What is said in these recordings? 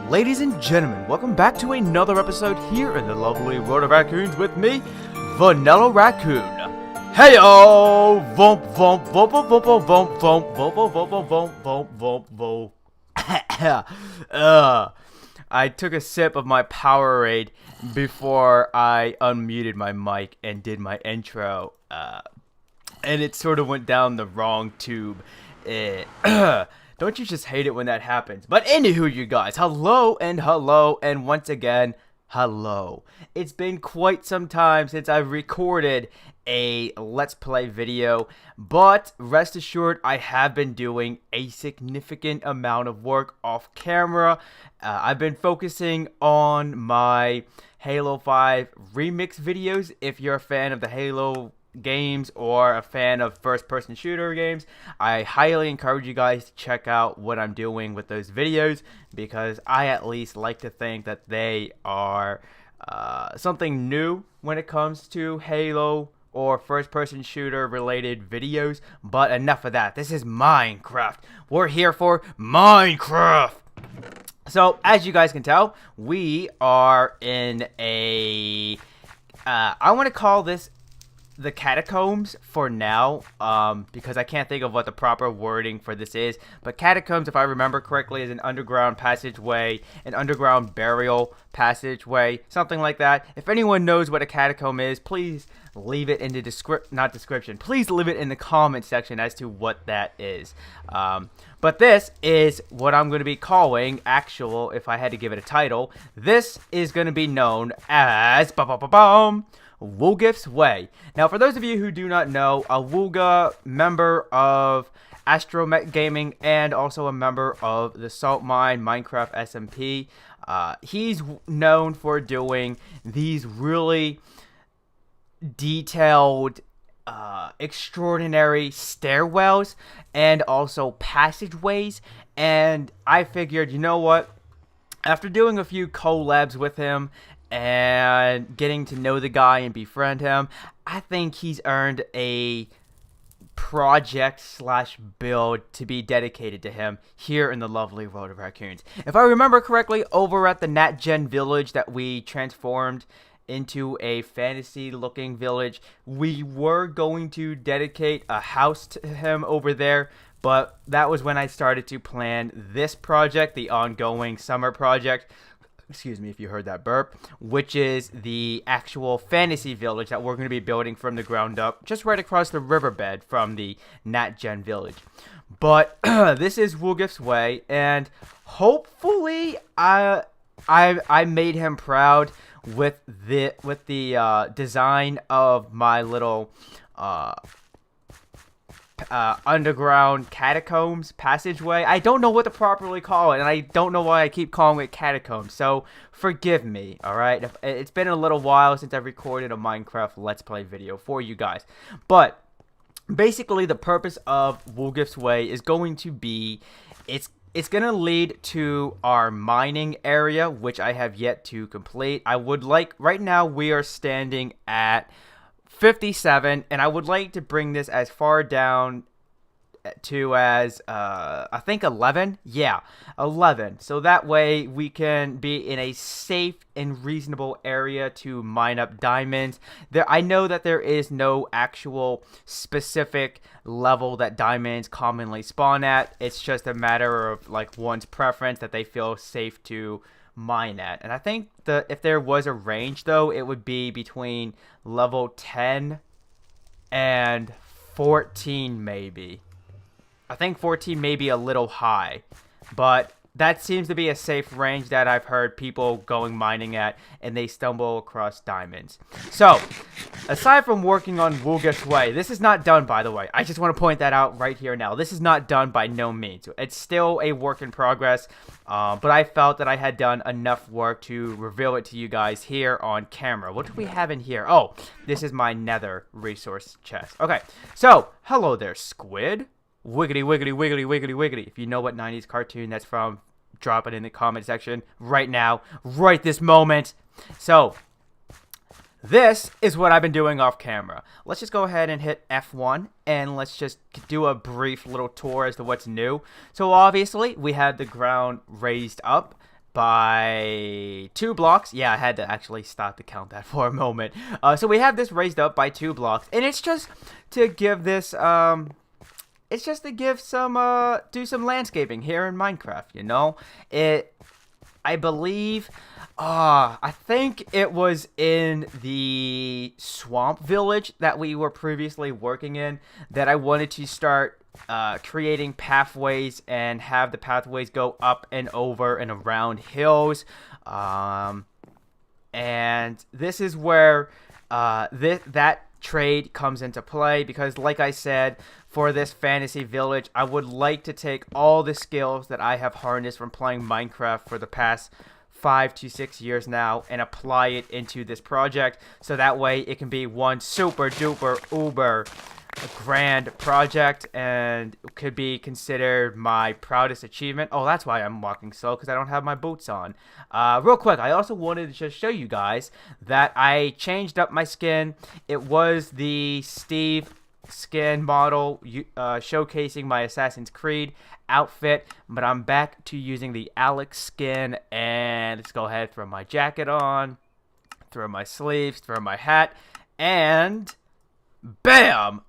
Ladies and gentlemen, welcome back to another episode here in the lovely World of Raccoons with me, Vanillaraccoon. Heyo! Vump, vump, vump, vump, vump, vump, vump, vump, vump, vump, vump, vump, vump. I took a sip of my Powerade before I unmuted my mic and did my intro, and it sort of went down the wrong tube. Don't you just hate it when that happens? But anywho, you guys, hello, and once again, hello. It's been quite some time since I've recorded a Let's Play video, but rest assured, I have been doing a significant amount of work off camera. I've been focusing on my Halo 5 remix videos. If you're a fan of the Halo games or a fan of first-person shooter games, I highly encourage you guys to check out what I'm doing with those videos, because I at least like to think that they are something new when it comes to Halo or first-person shooter related videos. But enough of that. This is Minecraft. We're here for Minecraft. So as you guys can tell, we are in a I want to call this the catacombs for now, because I can't think of what the proper wording for this is. But catacombs, if I remember correctly, is an underground passageway, an underground burial passageway, something like that. If anyone knows what a catacomb is, please leave it in the please leave it in the comment section as to what that is. But this is what I'm going to be calling, if I had to give it a title, this is going to be known as Woogeth's Way. Now, for those of you who do not know, a Woogeth, member of Astromech Gaming and also a member of the Salt Mine Minecraft SMP, he's known for doing these really detailed, extraordinary stairwells and also passageways. And I figured, you know what? After doing a few collabs with him and getting to know the guy and befriend him, I think he's earned a project/build to be dedicated to him here in the lovely World of Raccoons. If I remember correctly, over at the NatGen village that we transformed into a fantasy looking village, we were going to dedicate a house to him over there. But that was when I started to plan this project, the ongoing summer project. Excuse me if you heard that burp, which is the actual fantasy village that we're going to be building from the ground up, just right across the riverbed from the NatGen village. But this is Woogeth's Way, and hopefully I made him proud with the design of my little underground catacombs passageway. I don't know what to properly call it, and I don't know why I keep calling it catacombs, so forgive me, alright? It's been a little while since I've recorded a Minecraft Let's Play video for you guys. But basically, the purpose of Woogeth's Way is going to be, it's going to lead to our mining area, which I have yet to complete. Right now we are standing at 57, and I would like to bring this as far down to as I think 11. Yeah, 11. So that way we can be in a safe and reasonable area to mine up diamonds. I know that there is no actual specific level that diamonds commonly spawn at. It's just a matter of like one's preference that they feel safe to mine at. And I think if there was a range, though, it would be between level 10 and 14 maybe. I think 14 may be a little high, but that seems to be a safe range that I've heard people going mining at, and they stumble across diamonds. So, aside from working on Woogeth's Way, this is not done, by the way. I just want to point that out right here now. This is not done by no means. It's still a work in progress, but I felt that I had done enough work to reveal it to you guys here on camera. What do we have in here? Oh, this is my nether resource chest. Okay, so, hello there, squid. Wiggity, wiggity, wiggity, wiggity, wiggity. If you know what 90s cartoon that's from, drop it in the comment section right now, right this moment. So, this is what I've been doing off camera. Let's just go ahead and hit F1, and let's just do a brief little tour as to what's new. So, obviously, we have the ground raised up by 2 blocks. Yeah, I had to actually stop to count that for a moment. So, we have this raised up by 2 blocks, and it's just to give this, it's just to give some, do some landscaping here in Minecraft, you know? I believe, I think it was in the swamp village that we were previously working in that I wanted to start creating pathways and have the pathways go up and over and around hills. And this is where that trade comes into play, because like I said, for this fantasy village, I would like to take all the skills that I have harnessed from playing Minecraft for the past 5 to 6 years now and apply it into this project, so that way it can be one super duper uber grand project and could be considered my proudest achievement. Oh, that's why I'm walking slow, because I don't have my boots on. Real quick, I also wanted to just show you guys that I changed up my skin. It was the Steve skin model showcasing my Assassin's Creed outfit, but I'm back to using the Alex skin, and let's go ahead, throw my jacket on, throw my sleeves, throw my hat, and bam!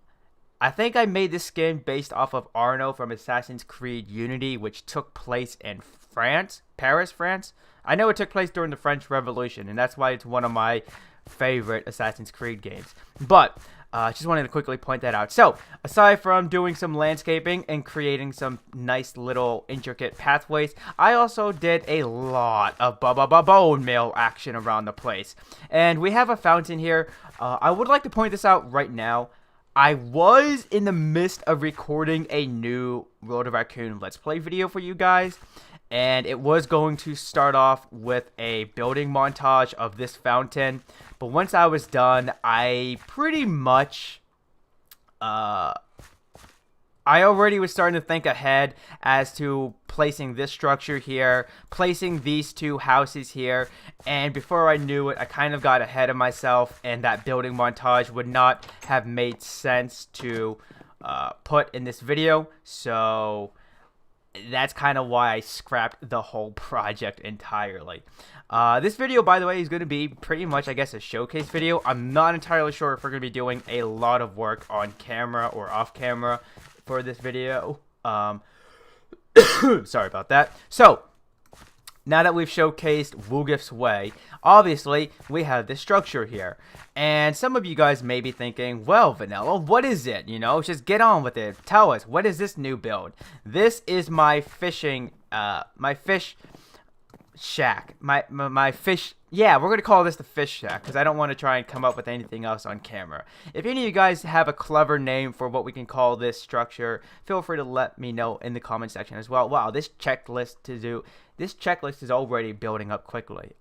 I think I made this skin based off of Arno from Assassin's Creed Unity, which took place in France, Paris, France. I know it took place during the French Revolution, and that's why it's one of my favorite Assassin's Creed games. But just wanted to quickly point that out. So, aside from doing some landscaping and creating some nice little intricate pathways, I also did a lot of bone meal action around the place. And we have a fountain here. I would like to point this out right now. I was in the midst of recording a new World of Raccoon Let's Play video for you guys, and it was going to start off with a building montage of this fountain, but once I was done, I pretty much, I already was starting to think ahead as to placing this structure here, placing these 2 houses here, and before I knew it, I kind of got ahead of myself, and that building montage would not have made sense to put in this video, so that's kind of why I scrapped the whole project entirely. This video, by the way, is going to be pretty much, I guess, a showcase video. I'm not entirely sure if we're going to be doing a lot of work on camera or off camera for this video. Sorry about that. So, now that we've showcased Woogeth's Way, obviously, we have this structure here. And some of you guys may be thinking, well, Vanilla, what is it? You know, just get on with it. Tell us, what is this new build? This is my fishing, my fish shack. My fish, yeah, we're going to call this the fish shack, because I don't want to try and come up with anything else on camera. If any of you guys have a clever name for what we can call this structure, feel free to let me know in the comment section as well. Wow, this checklist is already building up quickly.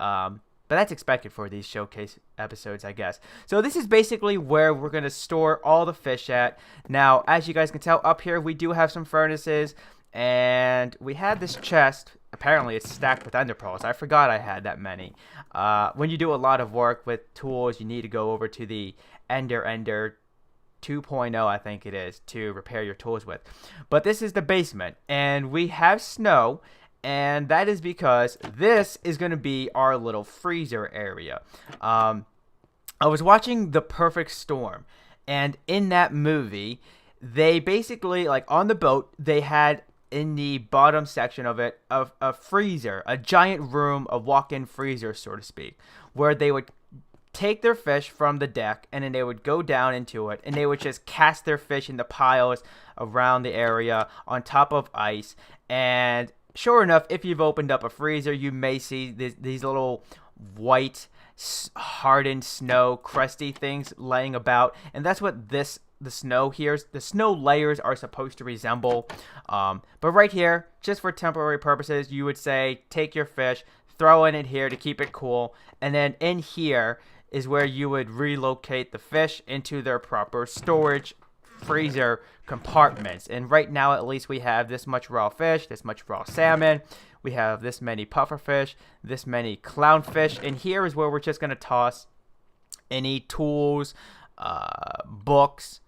But that's expected for these showcase episodes, I guess. So this is basically where we're going to store all the fish at. Now, as you guys can tell, up here we do have some furnaces, and we have this chest. Apparently, it's stacked with ender pearls. I forgot I had that many. When you do a lot of work with tools, you need to go over to the Ender 2.0, I think it is, to repair your tools with. But this is the basement, and we have snow, and that is because this is going to be our little freezer area. I was watching The Perfect Storm, and in that movie, they basically, like, on the boat, they had in the bottom section of it a freezer, a giant room, a walk-in freezer, so to speak, where they would take their fish from the deck, and then they would go down into it, and they would just cast their fish into piles around the area on top of ice, and sure enough, if you've opened up a freezer, you may see these little white hardened snow crusty things laying about, and that's what the snow here, the snow layers are supposed to resemble. But right here, just for temporary purposes, you would say take your fish, throw in it here to keep it cool, and then in here is where you would relocate the fish into their proper storage freezer compartments. And right now, at least, we have this much raw fish, this much raw salmon, we have this many pufferfish, this many clownfish, and here is where we're just going to toss any tools, books,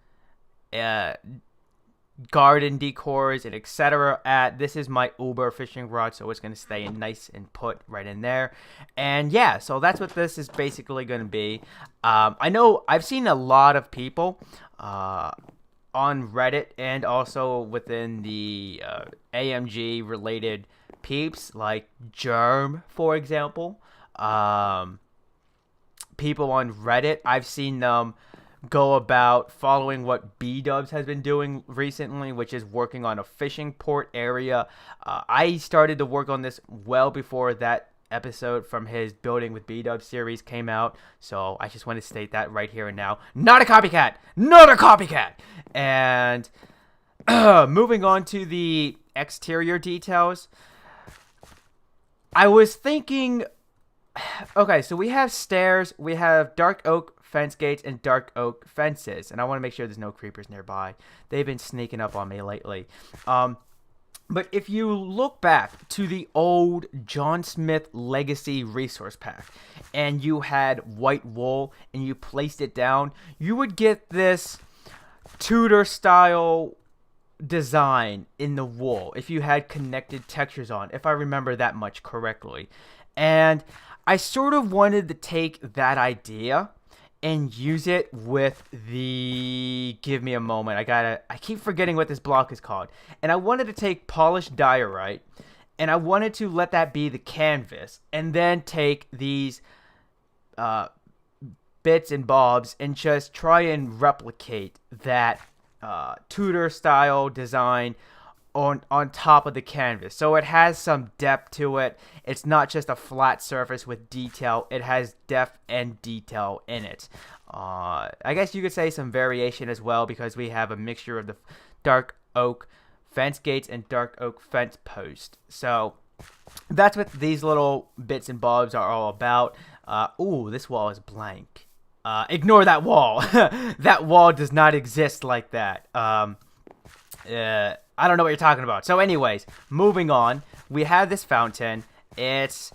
garden decors, and etc. This is my Uber fishing rod, so it's going to stay in nice and put right in there. And yeah, so that's what this is basically going to be. I know I've seen a lot of people on Reddit and also within the AMG related peeps, like Germ, for example. People on Reddit, I've seen them go about following what B-Dubs has been doing recently, which is working on a fishing port area. I started to work on this well before that episode from his Building with B-Dubs series came out, so I just want to state that right here and now. Not a copycat! Not a copycat! And moving on to the exterior details, I was thinking, okay, so we have stairs, we have dark oak fence gates and dark oak fences, and I want to make sure there's no creepers nearby. They've been sneaking up on me lately. But if you look back to the old John Smith Legacy resource pack, and you had white wool and you placed it down, you would get this Tudor style design in the wool if you had connected textures on, if I remember that much correctly. And I sort of wanted to take that idea and use it with the, give me a moment, I keep forgetting what this block is called. And I wanted to take polished diorite, and I wanted to let that be the canvas, and then take these bits and bobs and just try and replicate that Tudor style design on top of the canvas. So it has some depth to it. It's not just a flat surface with detail. It has depth and detail in it. I guess you could say some variation as well, because we have a mixture of the dark oak fence gates and dark oak fence post. So that's what these little bits and bobs are all about. Ooh, this wall is blank. Ignore that wall. That wall does not exist like that. I don't know what you're talking about. So anyways, moving on, we have this fountain. It's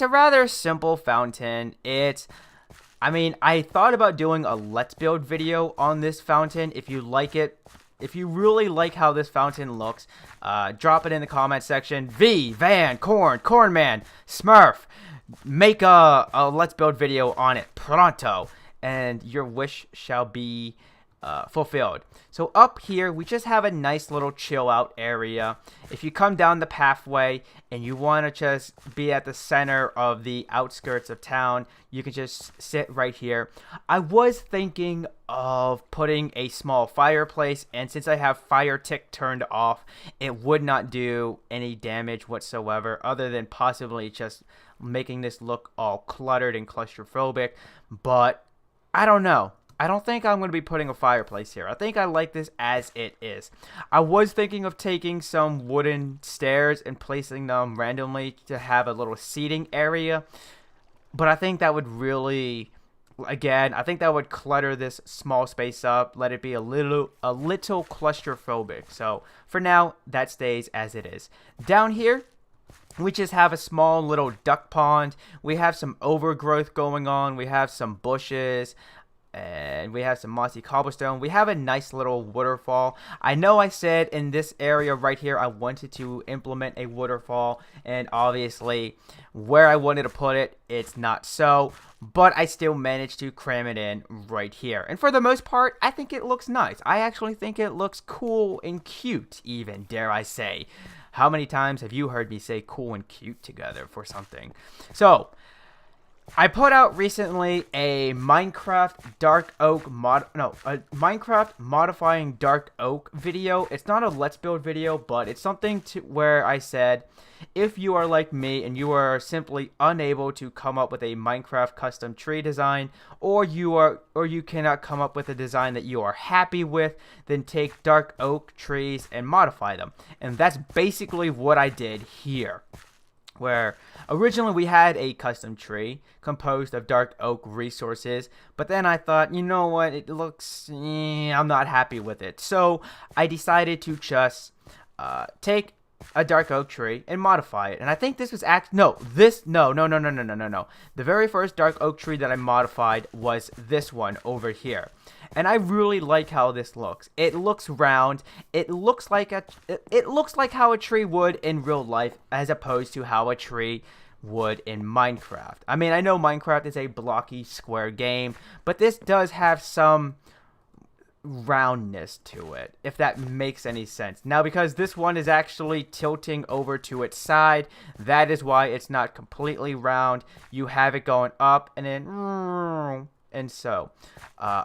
a rather simple fountain. I mean, I thought about doing a let's build video on this fountain. If you like it, if you really like how this fountain looks, drop it in the comment section. Van, Corn Man, Smurf, make a let's build video on it pronto, and your wish shall be fulfilled. So up here, we just have a nice little chill out area. If you come down the pathway and you want to just be at the center of the outskirts of town, you can just sit right here. I was thinking of putting a small fireplace, and since I have fire tick turned off, it would not do any damage whatsoever, other than possibly just making this look all cluttered and claustrophobic. But I don't know. I don't think I'm going to be putting a fireplace here. I think I like this as it is. I was thinking of taking some wooden stairs and placing them randomly to have a little seating area. But I think that would really, again, I think that would clutter this small space up, let it be a little claustrophobic. So for now, that stays as it is. Down here, we just have a small little duck pond. We have some overgrowth going on. We have some bushes. And we have some mossy cobblestone. We have a nice little waterfall. I know I said in this area right here I wanted to implement a waterfall, and obviously where I wanted to put it, it's not so, but I still managed to cram it in right here. And for the most part, I think it looks nice. I actually think it looks cool and cute, even, dare I say. How many times have you heard me say cool and cute together for something? So I put out recently a Minecraft Minecraft modifying dark oak video. It's not a let's build video, but it's something to where I said, if you are like me and you are simply unable to come up with a Minecraft custom tree design, or you cannot come up with a design that you are happy with, then take dark oak trees and modify them. And that's basically what I did here. Where originally we had a custom tree composed of dark oak resources, but then I thought, you know what, it looks, I'm not happy with it. So I decided to just take a dark oak tree and modify it. And I think this was no. The very first dark oak tree that I modified was this one over here. And I really like how this looks. It looks round. It looks like how a tree would in real life, as opposed to how a tree would in Minecraft. I mean, I know Minecraft is a blocky square game, but this does have some roundness to it, if that makes any sense. Now, because this one is actually tilting over to its side, that is why it's not completely round. You have it going up and then, and so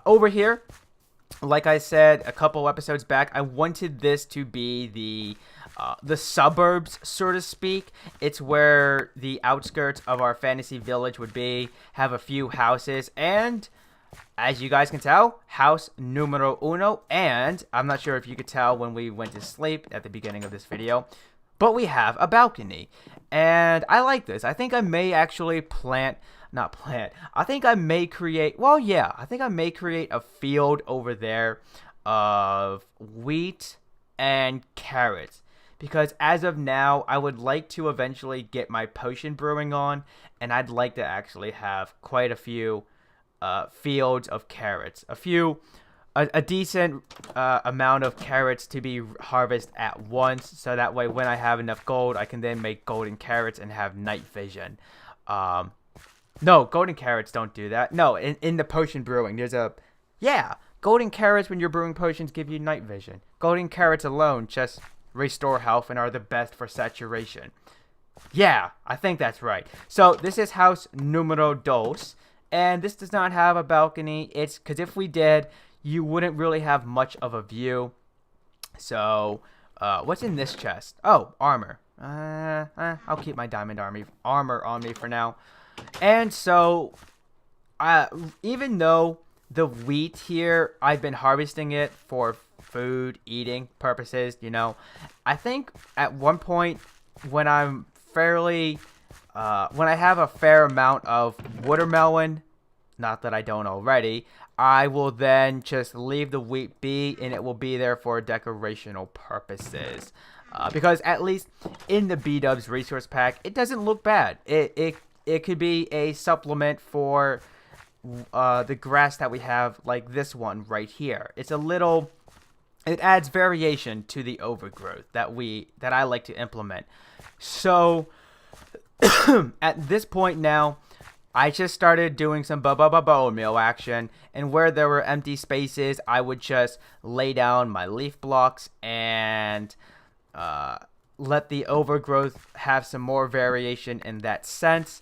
over here, like I said a couple episodes back, I wanted this to be the suburbs, so to speak. It's where the outskirts of our fantasy village would be, have a few houses, and as you guys can tell, house numero uno, and I'm not sure if you could tell when we went to sleep at the beginning of this video, but we have a balcony, and I like this. I think I may actually I think I may create, I may create a field over there of wheat and carrots. Because as of now, I would like to eventually get my potion brewing on, and I'd like to actually have quite a few fields of carrots, a decent amount of carrots to be harvested at once, so that way when I have enough gold, I can then make golden carrots and have night vision. No, golden carrots don't do that. No, in the potion brewing, there's golden carrots when you're brewing potions give you night vision. Golden carrots alone just restore health and are the best for saturation. Yeah, I think that's right. So this is house numero dos. And this does not have a balcony. It's because if we did, you wouldn't really have much of a view. So, what's in this chest? Oh, armor. I'll keep my diamond armor on me for now. And so, even though the wheat here, I've been harvesting it for food, eating purposes, I think at one point when I'm when I have a fair amount of watermelon, not that I don't already, I will then just leave the wheat be, and it will be there for decorational purposes. Because at least in the B-Dubs resource pack, it doesn't look bad. It could be a supplement for the grass that we have, like this one right here. It adds variation to the overgrowth that I like to implement. So at this point now, I just started doing some bone meal action, and where there were empty spaces, I would just lay down my leaf blocks and let the overgrowth have some more variation in that sense.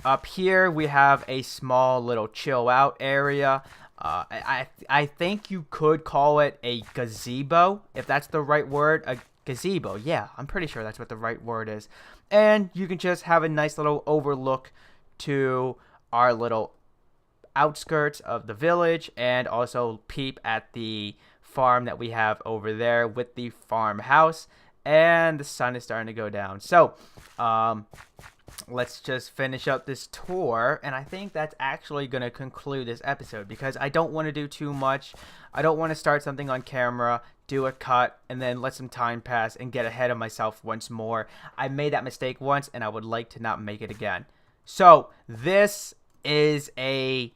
Up here, we have a small little chill out area. I think you could call it a gazebo, if that's the right word. A gazebo, yeah, I'm pretty sure that's what the right word is. And you can just have a nice little overlook to our little outskirts of the village, and also peep at the farm that we have over there with the farmhouse. And the sun is starting to go down. So, let's just finish up this tour, and I think that's actually going to conclude this episode, because I don't want to do too much. I don't want to start something on camera, do a cut, and then let some time pass and get ahead of myself once more. I made that mistake once, and I would like to not make it again. So this is a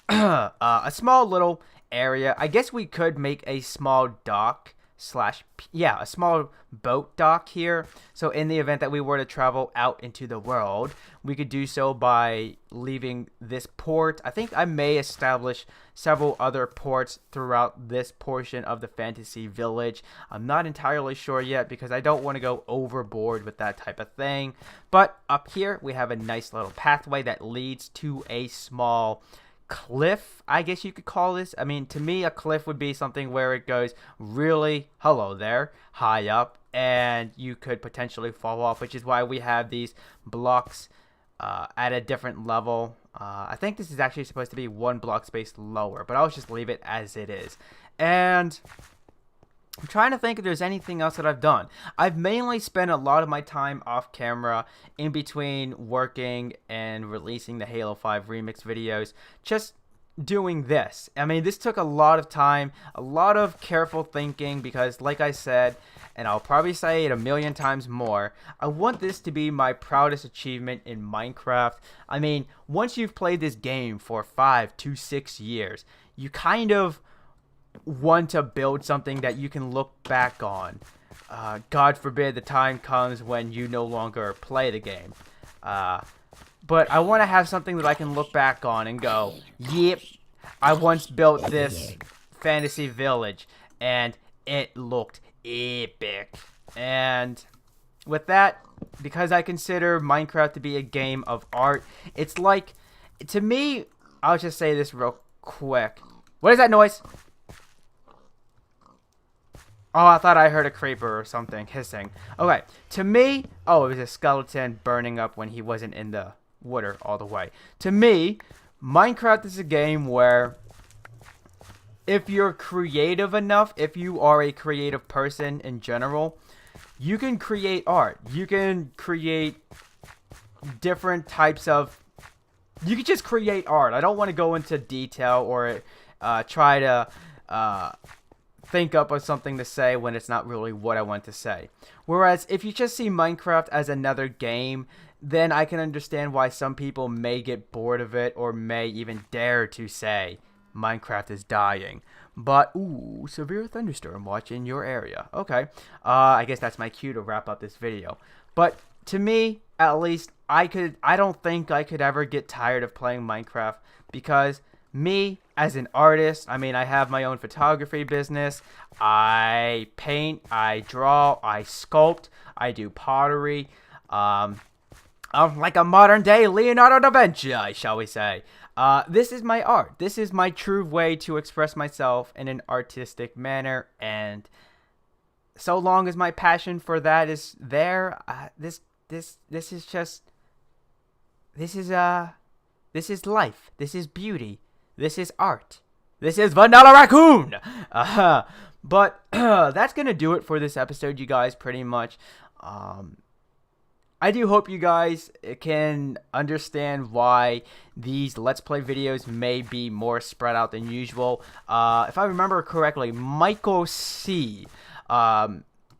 a small little area. I guess we could make a small dock a small boat dock here. So in the event that we were to travel out into the world, we could do so by leaving this port. I think I may establish several other ports throughout this portion of the fantasy village. I'm not entirely sure yet because I don't want to go overboard with that type of thing. But up here we have a nice little pathway that leads to a small cliff, I guess you could call this. I mean, to me, a cliff would be something where it goes really, hello there, high up, and you could potentially fall off, which is why we have these blocks at a different level. I think this is actually supposed to be 1 block space lower, but I'll just leave it as it is. And I'm trying to think if there's anything else that I've done. I've mainly spent a lot of my time off camera in between working and releasing the Halo 5 remix videos, just doing this. I mean, this took a lot of time, a lot of careful thinking, because like I said, and I'll probably say it a million times more, I want this to be my proudest achievement in Minecraft. I mean, once you've played this game for 5 to 6 years, you kind of want to build something that you can look back on. God forbid the time comes when you no longer play the game. But I want to have something that I can look back on and go, yep, I once built this fantasy village and it looked epic. And with that, because I consider Minecraft to be a game of art, it's like, to me, I'll just say this real quick. What is that noise? Oh, I thought I heard a creeper or something hissing. Okay, to me, oh, it was a skeleton burning up when he wasn't in the water all the way. To me, Minecraft is a game where if you're creative enough, if you are a creative person in general, you can create art. You can create different types of... You can just create art. I don't want to go into detail or try to... think up of something to say when it's not really what I want to say. Whereas if you just see Minecraft as another game, then I can understand why some people may get bored of it or may even dare to say Minecraft is dying. But, ooh, severe thunderstorm watching your area. Okay, I guess that's my cue to wrap up this video. But to me, at least, I don't think I could ever get tired of playing Minecraft, because me, as an artist, I mean, I have my own photography business. I paint, I draw, I sculpt, I do pottery. I'm like a modern day Leonardo da Vinci, shall we say. This is my art. This is my true way to express myself in an artistic manner. And so long as my passion for that is there, this is life. This is beauty. This is art. This is Vanillaraccoon! But that's going to do it for this episode, you guys, pretty much. I do hope you guys can understand why these Let's Play videos may be more spread out than usual. If I remember correctly, Michael C.,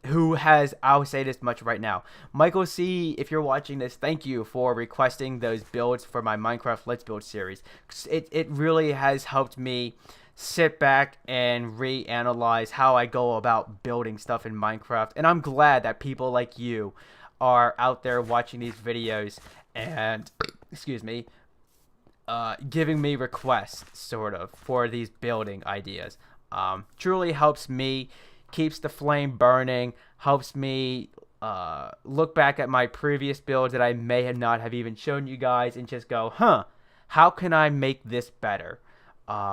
who has, I'll say this much right now, Michael C., if you're watching this, thank you for requesting those builds for my Minecraft Let's Build series. It really has helped me sit back and reanalyze how I go about building stuff in Minecraft, and I'm glad that people like you are out there watching these videos and, excuse me, giving me requests, sort of, for these building ideas. Truly helps me, keeps the flame burning, helps me look back at my previous builds that I may not have even shown you guys and just go, how can I make this better?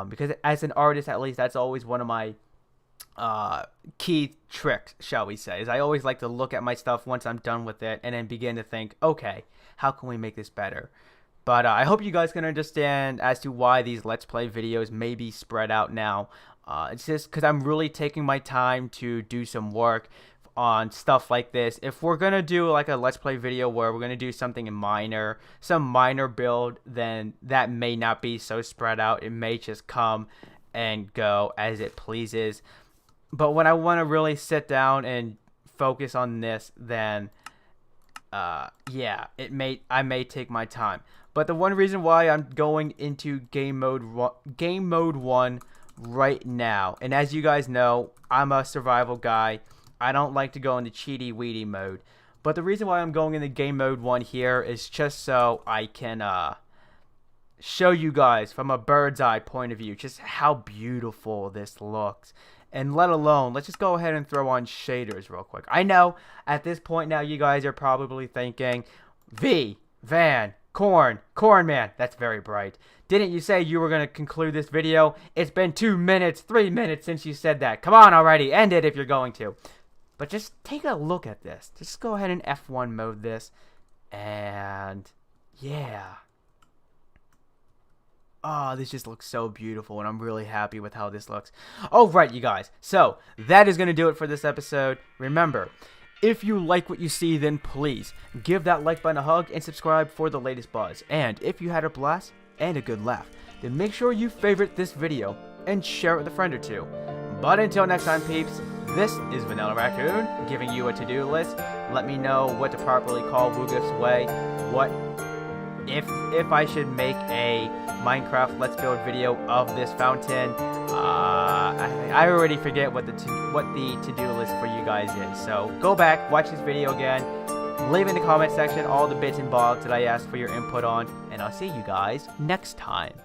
Because as an artist, at least, that's always one of my key tricks, shall we say, is I always like to look at my stuff once I'm done with it and then begin to think, okay, how can we make this better? But I hope you guys can understand as to why these Let's Play videos may be spread out now. It's just because I'm really taking my time to do some work on stuff like this. If we're going to do like a Let's Play video where we're going to do something in minor, some minor build, then that may not be so spread out. It may just come and go as it pleases. But when I want to really sit down and focus on this, then yeah, I may take my time. But the one reason why I'm going into game mode 1 right now. And as you guys know, I'm a survival guy. I don't like to go into cheaty weedy mode. But the reason why I'm going into game mode 1 here is just so I can show you guys from a bird's eye point of view just how beautiful this looks. And let alone, let's just go ahead and throw on shaders real quick. I know at this point now you guys are probably thinking, Van, Corn Man, that's very bright. Didn't you say you were going to conclude this video? It's been 2 minutes, 3 minutes since you said that. Come on already, end it if you're going to. But just take a look at this. Just go ahead and F1 mode this. And yeah. Oh, this just looks so beautiful, and I'm really happy with how this looks. All right, you guys. So, that is going to do it for this episode. Remember, if you like what you see, then please give that like button a hug and subscribe for the latest buzz. And if you had a blast and a good laugh, then make sure you favorite this video and share it with a friend or two. But until next time, peeps, this is Vanillaraccoon giving you a to-do list. Let me know what to properly call Woogeth's Way. What if I should make a Minecraft Let's Build video of this fountain. I already forget what the to-do list for you guys is. So go back, watch this video again, leave in the comment section all the bits and bobs that I asked for your input on, and I'll see you guys next time.